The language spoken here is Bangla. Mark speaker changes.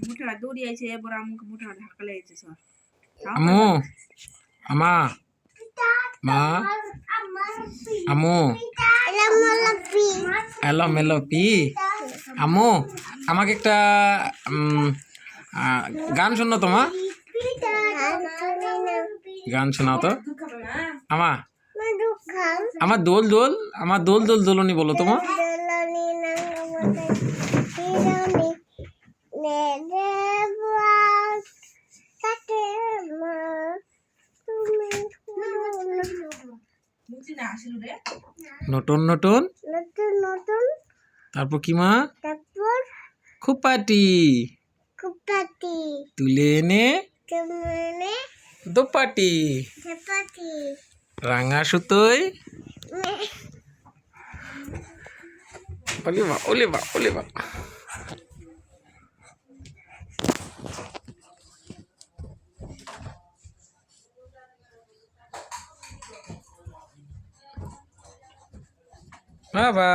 Speaker 1: মুঠা দৌড়ি আইছে এবার আমাকে মুঠা ঢাকালে আইছে স্যার
Speaker 2: আমু আমা মা আমু এলো পি আমু আমাকে একটা গান শোনো তোমা গান শোনাও তো আমা আমার দোল দোলনি বলো তোমা নতুন নতুন তারপর কি মা খুপাটি তুলে এনে দোপাটি রাঙা সুতোয় ওলে বা বাবা